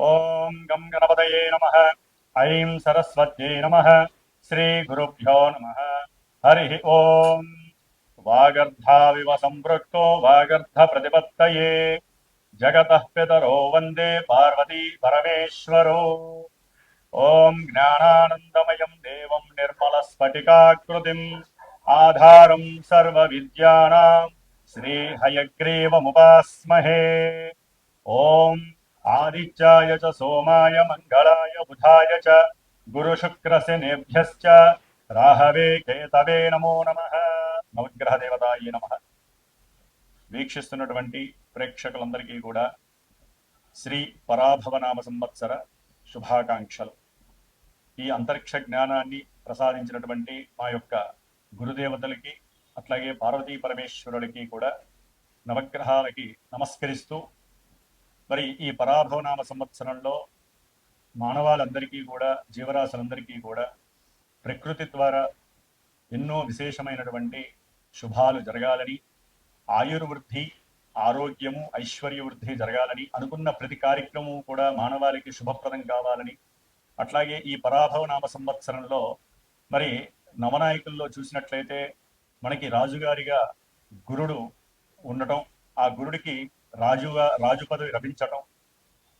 ఓం గం గణపతయే నమః. ఐం సరస్వత్యై నమః. శ్రీ గురుభ్యో నమః. హరి ఓం. వాగర్ధావివ సంపృక్తో వాగర్ధ ప్రతిపత్తయే జగతః పితరో వందే పార్వతీ పరమేశ్వరో. ఓం జ్ఞానానందమయం దేవం నిర్మలస్ఫటికాకృతిం ఆధారం సర్వవిద్యానాం శ్రీహయగ్రీవముపాస్మహే. ఓం ఆదిత్యాయ చ సోమాయ మంగళాయ బుధాయ చ గురుశుక్రశనిభ్యశ్చ రాహవే కేతవే నమో నమః. నవగ్రహ దేవతాయ నమః. వీక్షిస్తున్నటువంటి ప్రేక్షకులందరికీ కూడా శ్రీ పరాభవనామ సంవత్సర శుభాకాంక్షలు. ఈ అంతరిక్ష జ్ఞానాన్ని ప్రసాదించినటువంటి మా యొక్క గురుదేవతలకి అట్లాగే పార్వతీ పరమేశ్వరులకి కూడా నవగ్రహాలకి నమస్కరిస్తూ, మరి ఈ పరాభవనామ సంవత్సరంలో మానవాళందరికీ కూడా, జీవరాశులందరికీ కూడా ప్రకృతి ద్వారా ఎన్నో విశేషమైనటువంటి శుభాలు జరగాలని, ఆయుర్వృద్ధి, ఆరోగ్యము, ఐశ్వర్యవృద్ధి జరగాలని, అనుకున్న ప్రతి కార్యక్రమం కూడా మానవాళికి శుభప్రదం కావాలని, అట్లాగే ఈ పరాభవనామ సంవత్సరంలో మరి నవనాయకుల్లో చూసినట్లయితే మనకి రాజుగారిగా గురుడు ఉండటం, ఆ గురుడికి రాజు పదవి లభించటం,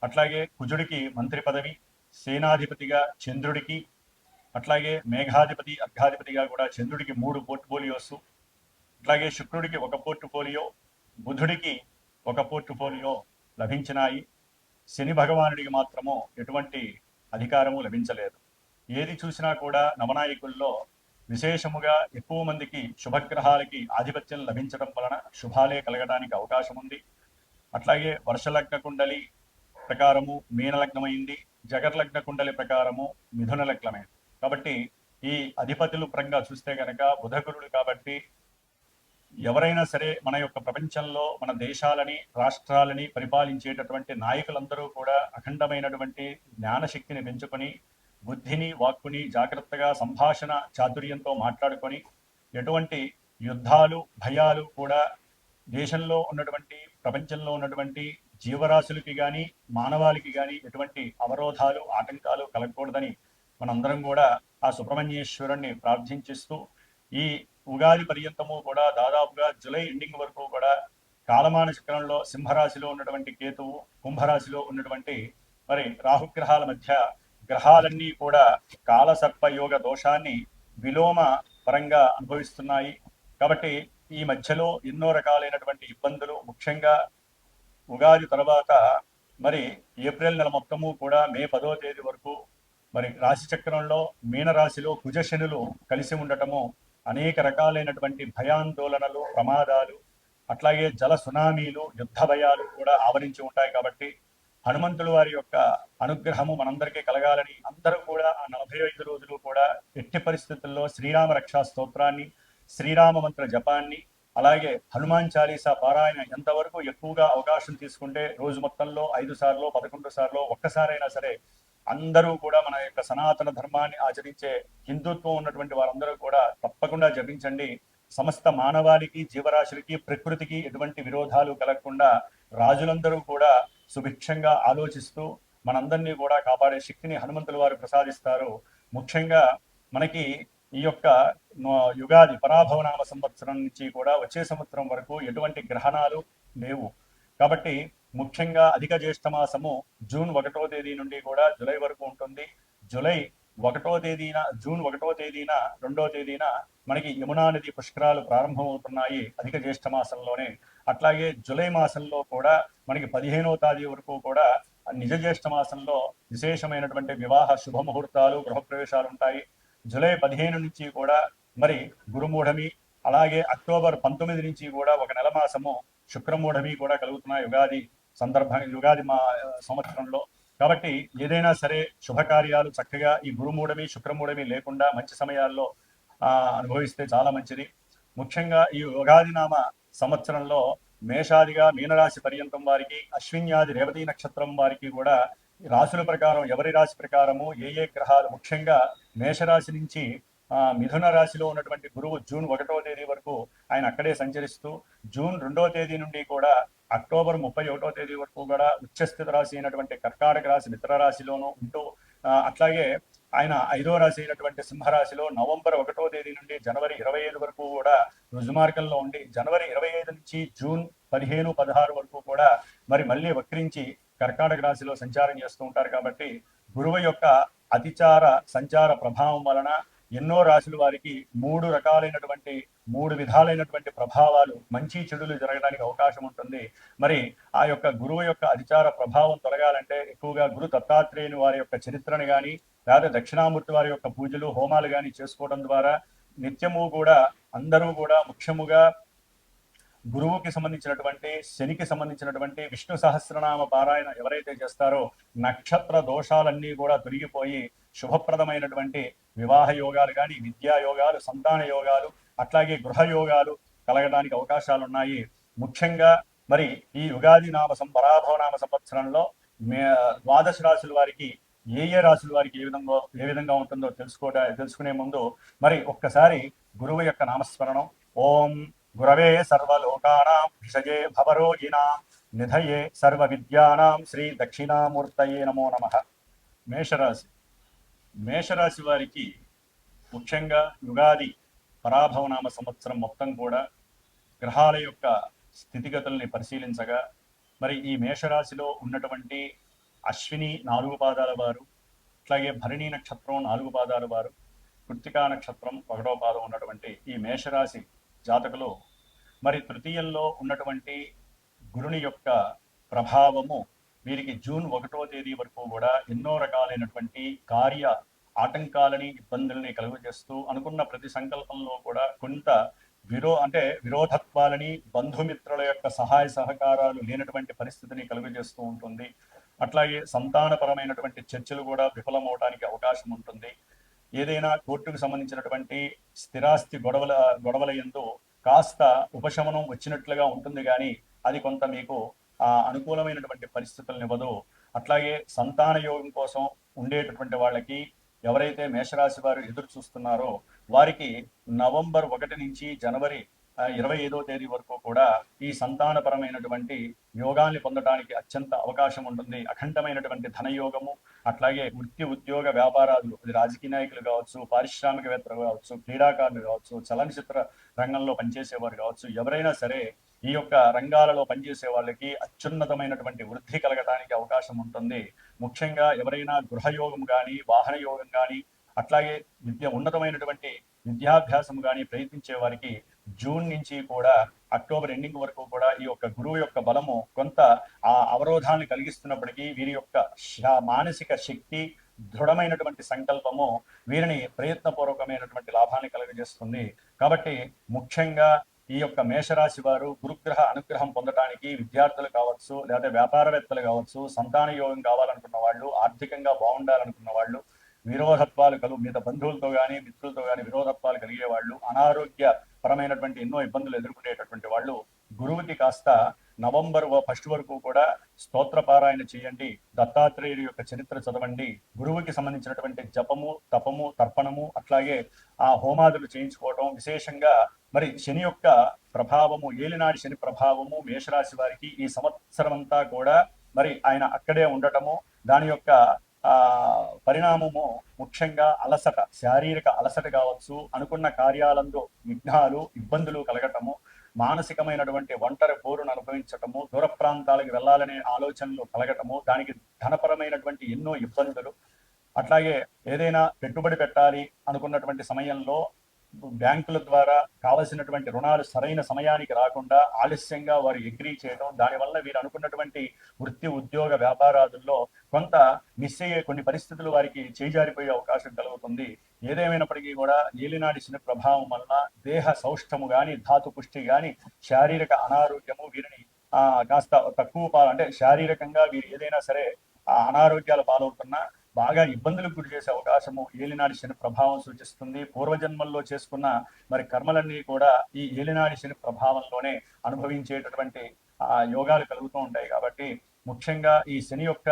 అట్లాగే కుజుడికి మంత్రి పదవి, సేనాధిపతిగా చంద్రుడికి, అట్లాగే మేఘాధిపతి అర్ఘాధిపతిగా కూడా చంద్రుడికి 3 పోర్ట్ఫోలియోస్, అట్లాగే శుక్రుడికి 1 పోర్ట్ఫోలియో, బుధుడికి 1 పోర్ట్ఫోలియో లభించినాయి. శని భగవానుడికి మాత్రము ఎటువంటి అధికారము లభించలేదు. ఏది చూసినా కూడా నవనాయకుల్లో విశేషముగా ఎక్కువ మందికి శుభగ్రహాలకి ఆధిపత్యం లభించడం వలన శుభాలే కలగడానికి అవకాశం ఉంది. అట్లాగే వర్షలగ్న కుండలి ప్రకారము మీనలగ్నమైంది, జగర్లగ్న కుండలి ప్రకారము మిథున లగ్నమైంది. కాబట్టి ఈ అధిపతులు పరంగా చూస్తే కనుక బుధగురుడు కాబట్టి ఎవరైనా సరే మన యొక్క ప్రపంచంలో మన దేశాలని, రాష్ట్రాలని పరిపాలించేటటువంటి నాయకులందరూ కూడా అఖండమైనటువంటి జ్ఞానశక్తిని పెంచుకొని, బుద్ధిని, వాక్కుని జాగ్రత్తగా సంభాషణ చాతుర్యంతో మాట్లాడుకొని, ఎటువంటి యుద్ధాలు, భయాలు కూడా దేశంలో ఉన్నటువంటి, ప్రపంచంలో ఉన్నటువంటి జీవరాశులకి కానీ, మానవాళికి కానీ ఎటువంటి అవరోధాలు, ఆటంకాలు కలగకూడదని మనందరం కూడా ఆ సుబ్రహ్మణ్యేశ్వరుణ్ణి ప్రార్థించిస్తూ, ఈ ఉగాది పర్యంతము కూడా దాదాపుగా జూలై ఎండింగ్ వరకు కూడా కాలమాన చక్రంలో సింహరాశిలో ఉన్నటువంటి కేతువు, కుంభరాశిలో ఉన్నటువంటి మరి రాహుగ్రహాల మధ్య గ్రహాలన్నీ కూడా కాలసర్పయోగ దోషాన్ని విలోమ పరంగా అనుభవిస్తున్నాయి. కాబట్టి ఈ మధ్యలో ఎన్నో రకాలైనటువంటి ఇబ్బందులు, ముఖ్యంగా ఉగాది తర్వాత మరి ఏప్రిల్ నెల మొత్తము కూడా మే 10వ తేదీ వరకు మరి రాశి చక్రంలో మీనరాశిలో కుజశనులు కలిసి ఉండటము అనేక రకాలైనటువంటి భయాందోళనలు, ప్రమాదాలు, అట్లాగే జల సునామీలు, యుద్ధ భయాలు కూడా ఆవరించి ఉంటాయి. కాబట్టి హనుమంతుల వారి యొక్క అనుగ్రహము మనందరికీ కలగాలని అందరూ కూడా ఆ 45 రోజులు కూడా ఎట్టి పరిస్థితుల్లో శ్రీరామ రక్షా స్తోత్రాన్ని, శ్రీరామ మంత్ర జపాన్ని, అలాగే హనుమాన్ చాలీసా పారాయణ ఎంతవరకు ఎక్కువగా అవకాశం తీసుకుంటే రోజు మొత్తంలో 5 సార్లు, 11 సార్లు, ఒక్కసారైనా సరే అందరూ కూడా మన యొక్క సనాతన ధర్మాన్ని ఆచరించే హిందుత్వం ఉన్నటువంటి వారందరూ కూడా తప్పకుండా జపించండి. సమస్త మానవాళికి, జీవరాశులకి, ప్రకృతికి ఎటువంటి విరోధాలు కలగకుండా రాజులందరూ కూడా సుభిక్షంగా ఆలోచిస్తూ మనందరినీ కూడా కాపాడే శక్తిని హనుమంతుల వారు ప్రసాదిస్తారు. ముఖ్యంగా మనకి ఈ యొక్క యుగాది పరాభవనామ సంవత్సరం నుంచి కూడా వచ్చే సంవత్సరం వరకు ఎటువంటి గ్రహణాలు లేవు. కాబట్టి ముఖ్యంగా అధిక జ్యేష్ఠ మాసము జూన్ 1వ తేదీ నుండి కూడా జూలై వరకు ఉంటుంది. జూలై 1వ తేదీన, జూన్ 1వ తేదీన, 2వ తేదీన మనకి యమునా నది పుష్కరాలు ప్రారంభమవుతున్నాయి అధిక జ్యేష్ఠ మాసంలోనే. అట్లాగే జూలై మాసంలో కూడా మనకి 15వ తేదీ వరకు కూడా నిజ జ్యేష్ఠ మాసంలో విశేషమైనటువంటి వివాహ శుభముహూర్తాలు, గృహప్రవేశాలు ఉంటాయి. జూలై 15 నుంచి కూడా మరి గురుమూఢమి, అలాగే అక్టోబర్ 19 నుంచి కూడా ఒక నెల మాసము శుక్రమూఢమి కూడా కలుగుతున్నాయి యుగాది మా సంవత్సరంలో. కాబట్టి ఏదైనా సరే శుభకార్యాలు చక్కగా ఈ గురుమూఢమి, శుక్రమూఢమి లేకుండా మంచి సమయాల్లో అనుభవిస్తే చాలా మంచిది. ముఖ్యంగా ఈ యుగాది నామ సంవత్సరంలో మేషాదిగా మీనరాశి పర్యంతం వారికి, అశ్విన్యాది రేవతి నక్షత్రం వారికి కూడా రాశుల ప్రకారం ఎవరి రాశి ప్రకారము ఏ గ్రహాలు, ముఖ్యంగా మేషరాశి నుంచి మిథున రాశిలో ఉన్నటువంటి గురువు జూన్ 1వ తేదీ వరకు ఆయన అక్కడే సంచరిస్తూ జూన్ 2వ తేదీ నుండి కూడా అక్టోబర్ 31వ తేదీ వరకు కూడా ఉచ్చస్థిత రాశి అయినటువంటి కర్కాటక రాశి మిత్ర రాశిలోనూ ఉంటూ అట్లాగే ఆయన 5వ రాశి అయినటువంటి సింహరాశిలో నవంబర్ 1వ తేదీ నుండి జనవరి 25 వరకు కూడా రుజుమార్గంలో ఉండి జనవరి 25 నుంచి జూన్ 15-16 వరకు కూడా మళ్ళీ వక్రించి కర్కాటక రాశిలో సంచారం చేస్తూ ఉంటారు. కాబట్టి గురువు యొక్క అతిచార సంచార ప్రభావం వలన ఎన్నో రాశుల వారికి మూడు విధాలైనటువంటి ప్రభావాలు మంచి చెడులు జరగడానికి అవకాశం ఉంటుంది. మరి ఆ యొక్క గురువు యొక్క అధిచార ప్రభావం తొలగాలంటే ఎక్కువగా గురు దత్తాత్రేయుని వారి యొక్క చరిత్రను కానీ లేదా దక్షిణామూర్తి వారి యొక్క పూజలు హోమాలు కానీ చేసుకోవడం ద్వారా నిత్యము కూడా అందరూ కూడా ముఖ్యముగా గురువుకి సంబంధించినటువంటి శనికి సంబంధించినటువంటి విష్ణు సహస్రనామ పారాయణ ఎవరైతే చేస్తారో నక్షత్ర దోషాలన్నీ కూడా తొలగిపోయి శుభప్రదమైనటువంటి వివాహ యోగాలు కానీ విద్యా యోగాలు సంతాన యోగాలు అట్లాగే గృహ యోగాలు కలగడానికి అవకాశాలు ఉన్నాయి. ముఖ్యంగా మరి ఈ యుగాది పరాభవ నామ సంవత్సరంలో ద్వాదశ రాశుల వారికి ఏ రాశుల వారికి ఏ విధంగా ఉంటుందో తెలుసుకునే ముందు మరి ఒక్కసారి గురువు యొక్క నామస్మరణం. ఓం గురవే సర్వలోకానాం విషజే భవరోగిణాం నిధయే సర్వ విద్యానాం శ్రీ దక్షిణామూర్తయే నమో నమః. మేషరాశి వారికి ముఖ్యంగా యుగాది పరాభవనామ సంవత్సరం మొత్తం కూడా గ్రహాల యొక్క స్థితిగతుల్ని పరిశీలించగా మరి ఈ మేషరాశిలో ఉన్నటువంటి అశ్విని 4 పాదాల వారు, అట్లాగే భరణి నక్షత్రం 4 పాదాల వారు, కృత్తికా నక్షత్రం 1వ పాదం ఉన్నటువంటి ఈ మేషరాశి జాతకులు మరి తృతీయంలో ఉన్నటువంటి గురుని యొక్క ప్రభావము వీరికి జూన్ 1వ తేదీ వరకు కూడా ఎన్నో రకాలైనటువంటి కార్య ఆటంకాలని ఇబ్బందుల్ని కలుగజేస్తూ అనుకున్న ప్రతి సంకల్పంలో కూడా కొంత విరోధత్వాలని బంధుమిత్రుల యొక్క సహాయ సహకారాలు లేనటువంటి పరిస్థితిని కలుగజేస్తూ ఉంటుంది. అట్లాగే సంతానపరమైనటువంటి చర్చలు కూడా విఫలమవడానికి అవకాశం ఉంటుంది. ఏదైనా కోర్టుకు సంబంధించినటువంటి స్థిరాస్తి గొడవల యందు కాస్త ఉపశమనం వచ్చినట్లుగా ఉంటుంది, కానీ అది కొంత మీకు అనుకూలమైనటువంటి పరిస్థితులను ఇవ్వదు. అట్లాగే సంతాన యోగం కోసం ఉండేటటువంటి వాళ్ళకి ఎవరైతే మేషరాశి వారు ఎదురు చూస్తున్నారో వారికి నవంబర్ 1 నుంచి జనవరి 25వ తేదీ వరకు కూడా ఈ సంతానపరమైనటువంటి యోగాల్ని పొందడానికి అత్యంత అవకాశం ఉంటుంది. అఖండమైనటువంటి ధనయోగము, అట్లాగే వృత్తి ఉద్యోగ వ్యాపారాలు, అది రాజకీయ నాయకులు కావచ్చు, పారిశ్రామికవేత్తలు కావచ్చు, క్రీడాకారులు కావచ్చు, చలనచిత్ర రంగంలో పనిచేసేవారు కావచ్చు, ఎవరైనా సరే ఈ యొక్క రంగాలలో పనిచేసే వాళ్ళకి అత్యున్నతమైనటువంటి వృద్ధి కలగడానికి అవకాశం ఉంటుంది. ముఖ్యంగా ఎవరైనా గృహయోగం కానీ వాహన యోగం కానీ అట్లాగే ఉన్నతమైనటువంటి విద్యాభ్యాసం కానీ ప్రయత్నించే వారికి జూన్ నుంచి కూడా అక్టోబర్ ఎండింగ్ వరకు కూడా ఈ యొక్క గురువు యొక్క బలము కొంత ఆ అవరోధాన్ని కలిగిస్తున్నప్పటికీ వీరి యొక్క మానసిక శక్తి, దృఢమైనటువంటి సంకల్పము వీరిని ప్రయత్నపూర్వకమైనటువంటి లాభాన్ని కలుగజేస్తుంది. కాబట్టి ముఖ్యంగా ఈ యొక్క మేషరాశి వారు గురుగ్రహ అనుగ్రహం పొందడానికి విద్యార్థులు కావచ్చు, లేదా వ్యాపారవేత్తలు కావచ్చు, సంతాన యోగం కావాలనుకున్న వాళ్ళు, ఆర్థికంగా బాగుండాలనుకున్న వాళ్ళు, విరోధత్వాలు మీద బంధువులతో కానీ మిత్రులతో కానీ విరోధత్వాలు కలిగే వాళ్ళు, అనారోగ్య పరమైనటువంటి ఎన్నో ఇబ్బందులు ఎదుర్కొనేటటువంటి వాళ్ళు గురువుకి కాస్త నవంబర్ 1 వరకు కూడా స్తోత్ర పారాయణ చేయండి, దత్తాత్రేయుడి యొక్క చరిత్ర చదవండి, గురువుకి సంబంధించినటువంటి జపము, తపము, తర్పణము, అట్లాగే ఆ హోమాదులు చేయించుకోవటం. విశేషంగా మరి శని యొక్క ప్రభావము, ఏలినాడి శని ప్రభావము మేషరాశి వారికి ఈ సంవత్సరం అంతా కూడా మరి ఆయన అక్కడే ఉండటము, దాని యొక్క పరిణామము ముఖ్యంగా అలసట, శారీరక అలసట కావచ్చు, అనుకున్న కార్యాలందు విఘ్నాలు, ఇబ్బందులు కలగటము, మానసికమైనటువంటి ఒంటరి పోరును అనుభవించటము, దూర ప్రాంతాలకు వెళ్ళాలనే ఆలోచనలు కలగటము, దానికి ధనపరమైనటువంటి ఎన్నో ఇబ్బందులు, అట్లాగే ఏదైనా పెట్టుబడి పెట్టాలి అనుకున్నటువంటి సమయంలో బ్యాంకుల ద్వారా కావలసినటువంటి రుణాలు సరైన సమయానికి రాకుండా ఆలస్యంగా వారు అగ్రీ చేయడం, దానివల్ల వీరు అనుకున్నటువంటి వృత్తి ఉద్యోగ వ్యాపారాదుల్లో కొంత మిస్ అయ్యే కొన్ని పరిస్థితులు వారికి చేజారిపోయే అవకాశం కలుగుతుంది. ఏదేమైనప్పటికీ కూడా ఏలినాడి శని ప్రభావం వలన దేహ సౌష్ఠము కానీ, ధాతు పుష్టి కానీ, శారీరక అనారోగ్యము వీరిని కాస్త తక్కువ అంటే శారీరకంగా వీరు ఏదైనా సరే అనారోగ్యాల పాలవుతున్నా బాగా ఇబ్బందులకు గురి చేసే అవకాశము ఏలినాడి శని ప్రభావం సూచిస్తుంది. పూర్వజన్మల్లో చేసుకున్న మరి కర్మలన్నీ కూడా ఈ ఏలినాడి శని ప్రభావంలోనే అనుభవించేటటువంటి యోగాలు కలుగుతూ ఉంటాయి. కాబట్టి ముఖ్యంగా ఈ శని యొక్క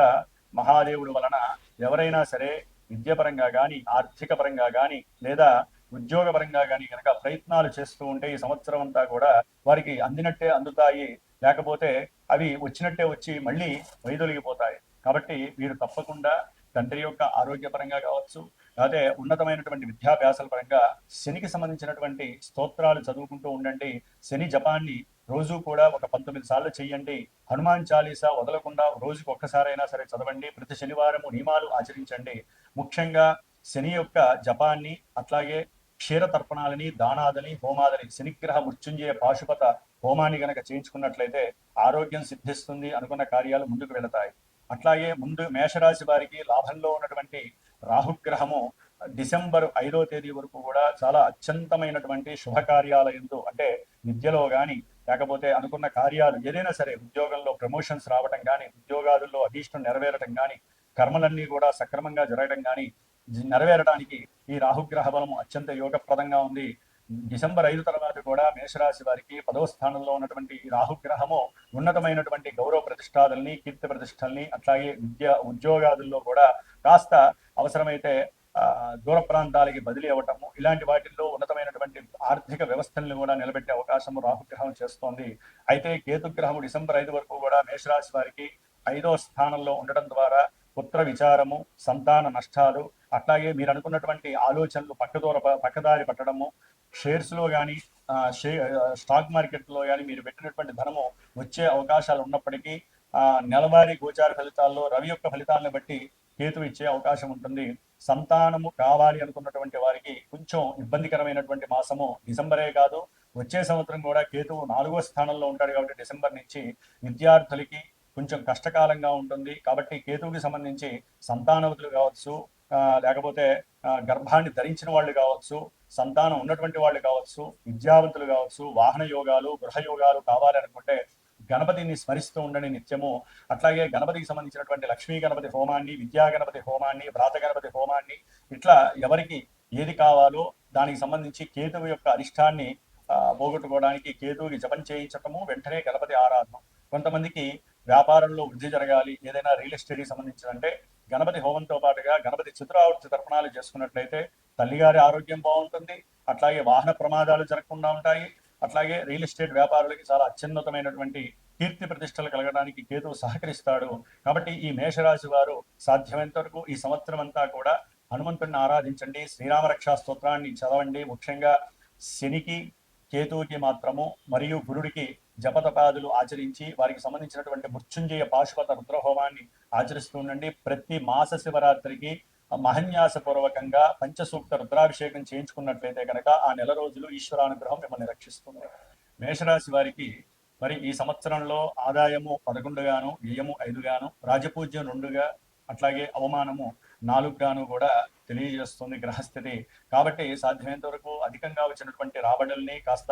మహాదేవుడు వలన ఎవరైనా సరే విద్యాపరంగా కానీ, ఆర్థిక పరంగా కానీ, లేదా ఉద్యోగపరంగా కానీ కనుక ప్రయత్నాలు చేస్తూ ఉంటే ఈ సంవత్సరం అంతా కూడా వారికి అందినట్టే అందుతాయి, లేకపోతే అవి వచ్చినట్టే వచ్చి మళ్ళీ వైదొలిగిపోతాయి. కాబట్టి వీరు తప్పకుండా తండ్రి యొక్క ఆరోగ్యపరంగా కావచ్చు, అదే ఉన్నతమైనటువంటి విద్యాభ్యాసాల పరంగా శనికి సంబంధించినటువంటి స్తోత్రాలు చదువుకుంటూ ఉండండి. శని జపాన్ని రోజు కూడా ఒక 19 సార్లు చెయ్యండి. హనుమాన్ చాలీసా వదలకుండా రోజుకు ఒక్కసారైనా సరే చదవండి. ప్రతి శనివారము నియమాలు ఆచరించండి. ముఖ్యంగా శని యొక్క జపాన్ని, అట్లాగే క్షీర తర్పణాలని, దానాదని, హోమాదని, శనిగ్రహ మృత్యుంజయ పాశుపత హోమాన్ని గనక చేయించుకున్నట్లయితే ఆరోగ్యం సిద్ధిస్తుంది, అనుకున్న కార్యాలు ముందుకు వెళతాయి. అట్లాగే ముందు మేషరాశి వారికి లాభంలో ఉన్నటువంటి రాహుగ్రహము డిసెంబర్ 5వ తేదీ వరకు కూడా చాలా అత్యంతమైనటువంటి శుభకార్యాలయందు, అంటే విద్యలో కానీ లేకపోతే అనుకున్న కార్యాలు ఏదైనా సరే, ఉద్యోగంలో ప్రమోషన్స్ రావటం కానీ, ఉద్యోగాదుల్లో అభీష్టం నెరవేరటం కానీ, కర్మలన్నీ కూడా సక్రమంగా జరగడం కానీ నెరవేరడానికి ఈ రాహుగ్రహ బలము అత్యంత యోగప్రదంగా ఉంది. డిసెంబర్ 5 తర్వాత కూడా మేషరాశి వారికి 10వ స్థానంలో ఉన్నటువంటి ఈ రాహుగ్రహము ఉన్నతమైనటువంటి గౌరవ ప్రతిష్టాదుల్ని, కీర్తి ప్రతిష్టల్ని, అట్లాగే ఉద్యోగాదుల్లో కూడా కాస్త అవసరమైతే దూర ప్రాంతాలకి బదిలీ అవ్వటము, ఇలాంటి వాటిల్లో ఉన్నతమైనటువంటి ఆర్థిక వ్యవస్థల్ని కూడా నిలబెట్టే అవకాశము రాహుగ్రహం చేస్తోంది. అయితే కేతుగ్రహము డిసెంబర్ 5 వరకు కూడా మేషరాశి వారికి 5వ స్థానంలో ఉండటం ద్వారా పుత్ర విచారము, సంతాన నష్టాలు, అట్లాగే మీరు అనుకున్నటువంటి ఆలోచనలు పక్కదారి పట్టడము, షేర్స్లో కానీ స్టాక్ మార్కెట్లో కానీ మీరు పెట్టినటువంటి ధనము వచ్చే అవకాశాలు ఉన్నప్పటికీ నెలవారీ గోచార ఫలితాల్లో రవి యొక్క ఫలితాలను బట్టి కేతు ఇచ్చే అవకాశం ఉంటుంది. సంతానము కావాలి అనుకున్నటువంటి వారికి కొంచెం ఇబ్బందికరమైనటువంటి మాసము డిసెంబరే కాదు, వచ్చే సంవత్సరం కూడా కేతువు 4వ స్థానంలో ఉంటాడు కాబట్టి డిసెంబర్ నుంచి విద్యార్థులకి కొంచెం కష్టకాలంగా ఉంటుంది. కాబట్టి కేతువుకి సంబంధించి సంతానవతులు కావచ్చు, లేకపోతే గర్భాన్ని ధరించిన వాళ్ళు కావచ్చు, సంతానం ఉన్నటువంటి వాళ్ళు కావచ్చు, విద్యావంతులు కావచ్చు, వాహన యోగాలు, గృహ యోగాలు కావాలి అనుకుంటే గణపతిని స్మరిస్తూ ఉండండి నిత్యము. అట్లాగే గణపతికి సంబంధించినటువంటి లక్ష్మీ గణపతి హోమాన్ని, విద్యా గణపతి హోమాన్ని, వ్రాత గణపతి హోమాన్ని, ఇట్లా ఎవరికి ఏది కావాలో దానికి సంబంధించి కేతువు యొక్క అరిష్టాన్ని పోగొట్టుకోవడానికి కేతువుకి జపం చేయించటము, వెంటనే గణపతి ఆరాధన. కొంతమందికి వ్యాపారంలో వృద్ధి జరగాలి, ఏదైనా రియల్ ఎస్టేట్కి సంబంధించినంటే గణపతి హోమంతో పాటుగా గణపతి చతురావృత్తి తర్పణాలు చేసుకున్నట్లయితే తల్లిగారి ఆరోగ్యం బాగుంటుంది, అట్లాగే వాహన ప్రమాదాలు జరగకుండా ఉంటాయి, అట్లాగే రియల్ ఎస్టేట్ వ్యాపారులకి చాలా అత్యున్నతమైనటువంటి కీర్తి ప్రతిష్టలు కలగడానికి కేతువు సహకరిస్తాడు. కాబట్టి ఈ మేషరాశి వారు సాధ్యమైనంత వరకు ఈ సంవత్సరం అంతా కూడా హనుమంతుడిని ఆరాధించండి, శ్రీరామ రక్షా స్తోత్రాన్ని చదవండి. ముఖ్యంగా శనికి, కేతువుకి మాత్రము మరియు గురుడికి జపతపాదులు ఆచరించి వారికి సంబంధించినటువంటి మృత్యుంజయ పాశుపత రుద్రహోమాన్ని ఆచరిస్తూ ఉండండి. ప్రతి మాస శివరాత్రికి మహన్యాసపూర్వకంగా పంచసూక్త రుద్రాభిషేకం చేయించుకున్నట్లయితే కనుక ఆ నెల రోజులు ఈశ్వరానుగ్రహం మిమ్మల్ని రక్షిస్తుంది. మేషరాశి వారికి మరి ఈ సంవత్సరంలో ఆదాయము 11 గాను, వ్యయము 5 గాను, రాజపూజ్యం 2గా, అట్లాగే అవమానము 4 గాను కూడా తెలియజేస్తుంది గ్రహస్థితి. కాబట్టి సాధ్యమైనంత వరకు అధికంగా వచ్చినటువంటి రాబడుల్ని కాస్త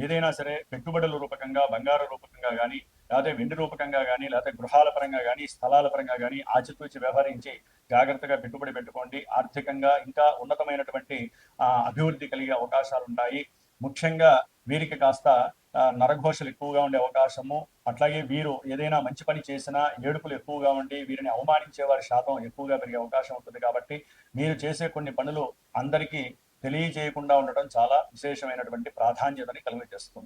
ఏదైనా సరే పెట్టుబడుల రూపకంగా, బంగారు రూపకంగా కానీ, లేకపోతే వెండి రూపకంగా కానీ, లేకపోతే గృహాల పరంగా కానీ, స్థలాల పరంగా కానీ ఆచితూచి వ్యవహరించి జాగ్రత్తగా పెట్టుబడి పెట్టుకోండి. ఆర్థికంగా ఇంకా ఉన్నతమైనటువంటి అభివృద్ధి కలిగే అవకాశాలు ఉంటాయి. ముఖ్యంగా వీరికి కాస్త నరఘోషలు ఎక్కువగా ఉండే అవకాశము, అట్లాగే వీరు ఏదైనా మంచి పని చేసినా ఏడుపులు ఎక్కువగా ఉండి వీరిని అవమానించే వారి శాతం ఎక్కువగా పెరిగే అవకాశం ఉంటుంది. కాబట్టి మీరు చేసే కొన్ని పనులు అందరికీ తెలియజేయకుండా ఉండటం చాలా విశేషమైనటువంటి ప్రాధాన్యతని కలుగజేస్తుంది.